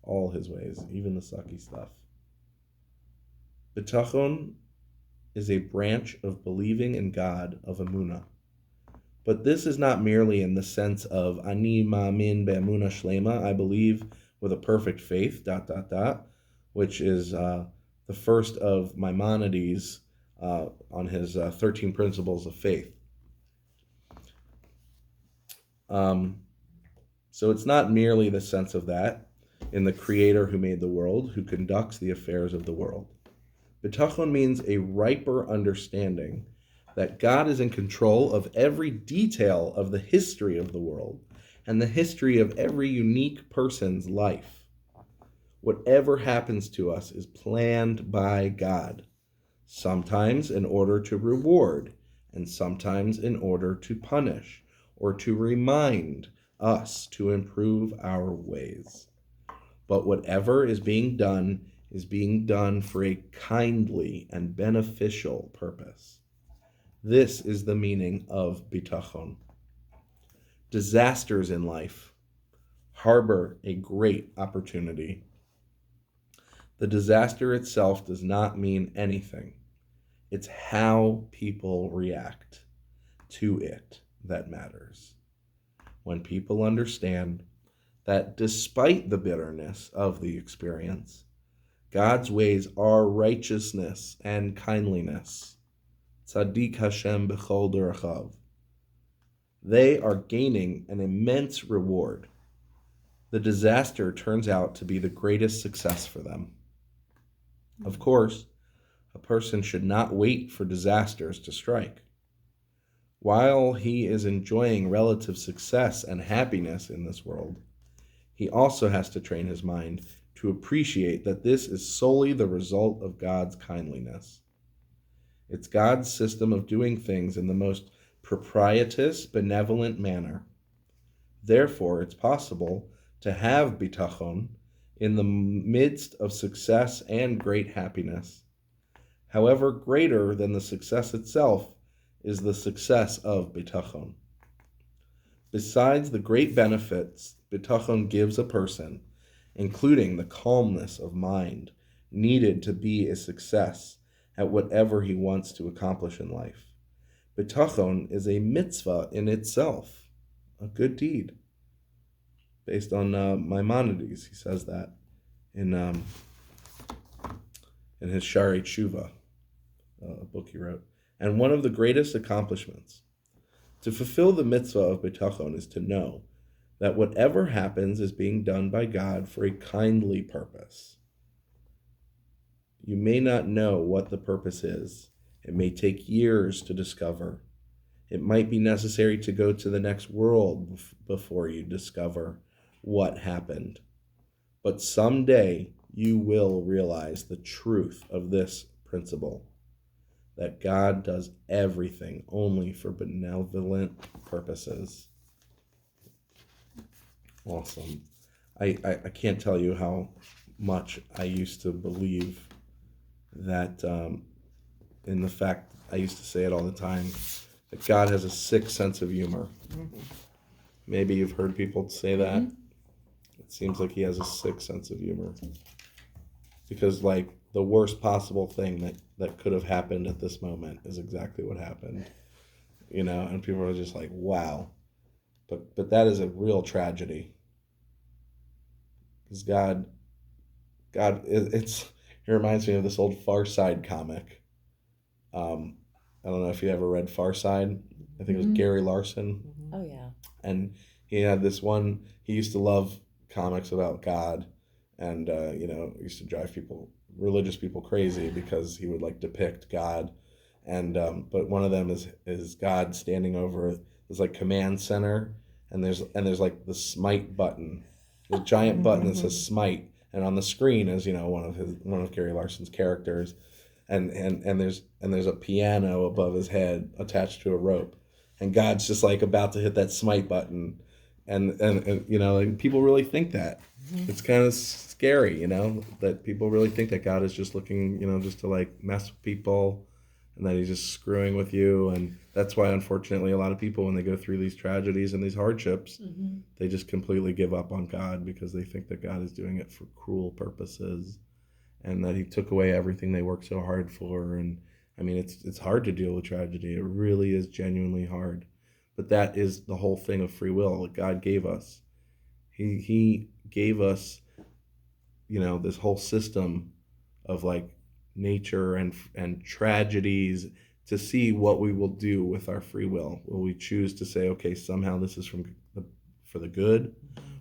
All his ways, even the sucky stuff. Bitachon is a branch of believing in God, of emunah. But this is not merely in the sense of ani ma'amin be'emunah shlema, I believe with a perfect faith, ... which is the first of Maimonides on his 13 principles of faith. So it's not merely the sense of that in the Creator who made the world, who conducts the affairs of the world. Bitachon means a riper understanding that God is in control of every detail of the history of the world and the history of every unique person's life. Whatever happens to us is planned by God, sometimes in order to reward, and sometimes in order to punish, or to remind us to improve our ways. But whatever is being done for a kindly and beneficial purpose. This is the meaning of bitachon. Disasters in life harbor a great opportunity. The disaster itself does not mean anything. It's how people react to it that matters. When people understand that despite the bitterness of the experience, God's ways are righteousness and kindliness. Tzaddik Hashem b'chol dorachav. They are gaining an immense reward. The disaster turns out to be the greatest success for them. Of course, a person should not wait for disasters to strike. While he is enjoying relative success and happiness in this world, he also has to train his mind to appreciate that this is solely the result of God's kindliness. It's God's system of doing things in the most propitious, benevolent manner. Therefore, it's possible to have bitachon in the midst of success and great happiness. However, greater than the success itself is the success of bitachon. Besides the great benefits bitachon gives a person, including the calmness of mind needed to be a success at whatever he wants to accomplish in life, bitachon is a mitzvah in itself, a good deed. Based on Maimonides, he says that in his Shari Tshuva, a book he wrote. And one of the greatest accomplishments to fulfill the mitzvah of bitachon is to know that whatever happens is being done by God for a kindly purpose. You may not know what the purpose is. It may take years to discover. It might be necessary to go to the next world before you discover what happened. But someday you will realize the truth of this principle, that God does everything only for benevolent purposes. Awesome. I can't tell you how much I used to believe that in the fact, I used to say it all the time, that God has a sick sense of humor. Mm-hmm. Maybe you've heard people say that. Mm-hmm. It seems like he has a sick sense of humor. Because like the worst possible thing that could have happened at this moment is exactly what happened. You know, and people are just like, wow. But that is a real tragedy. Because God, it reminds me of this old Far Side comic. I don't know if you ever read Far Side. I think it was Gary Larson. Mm-hmm. Oh, yeah. And he had this one, he used to love comics about God. And, used to drive religious people crazy because he would like depict God. And, but one of them is God standing over this like command center. And there's like the smite button, the giant button that says smite. And on the screen is, one of Gary Larson's characters. And there's a piano above his head attached to a rope. And God's just like about to hit that smite button. And people really think that. Mm-hmm. It's kind of scary, that people really think that God is just looking, just to like mess with people and that he's just screwing with you. And that's why, unfortunately, a lot of people, when they go through these tragedies and these hardships, mm-hmm. they just completely give up on God because they think that God is doing it for cruel purposes and that he took away everything they worked so hard for. And I mean, it's hard to deal with tragedy. It really is genuinely hard. But that is the whole thing of free will that God gave us. He gave us, this whole system of like nature and tragedies to see what we will do with our free will. Will we choose to say, okay, somehow this is for the good,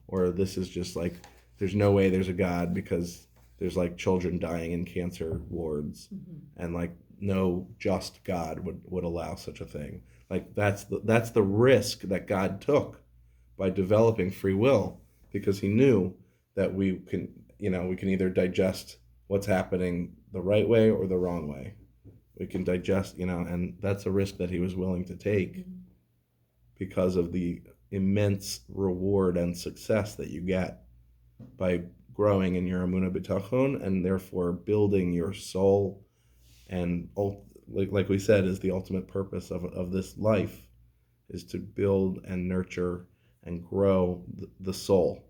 or this is just like there's no way there's a God because there's like children dying in cancer wards, mm-hmm. and like no just God would allow such a thing. Like that's the risk that God took by developing free will, because he knew that we can either digest what's happening the right way or the wrong way. We can digest, and that's a risk that he was willing to take, mm-hmm. because of the immense reward and success that you get by growing in your Emunah Bitachon and therefore building your soul. And like we said, is the ultimate purpose of this life is to build and nurture and grow the soul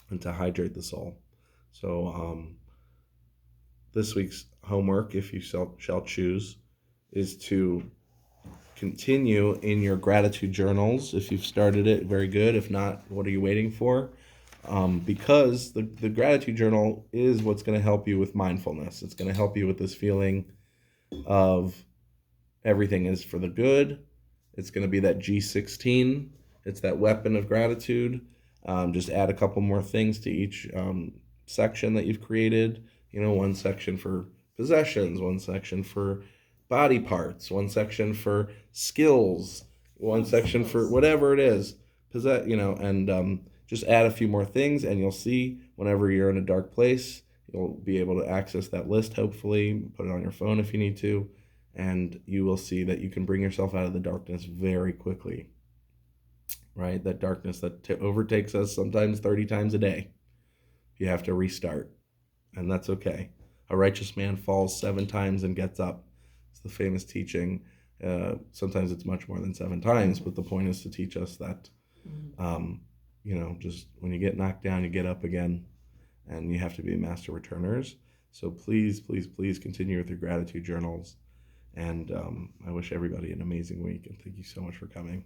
and to hydrate the soul. So this week's homework, if you shall choose, is to continue in your gratitude journals. If you've started it, very good. If not, what are you waiting for? Because the gratitude journal is what's going to help you with mindfulness. It's going to help you with this feeling of everything is for the good. It's going to be that G16. It's that weapon of gratitude. Just add a couple more things to each section that you've created. One section for possessions, one section for body parts, one section for skills, one section for whatever it is. Just add a few more things, and you'll see whenever you're in a dark place, you'll be able to access that list, hopefully. Put it on your phone if you need to, and you will see that you can bring yourself out of the darkness very quickly. right? That darkness that overtakes us sometimes 30 times a day. You have to restart, and that's okay. A righteous man falls 7 times and gets up. It's the famous teaching. Sometimes it's much more than 7 times, but the point is to teach us that, just when you get knocked down, you get up again, and you have to be master returners. So please, please, please continue with your gratitude journals. And I wish everybody an amazing week, and thank you so much for coming.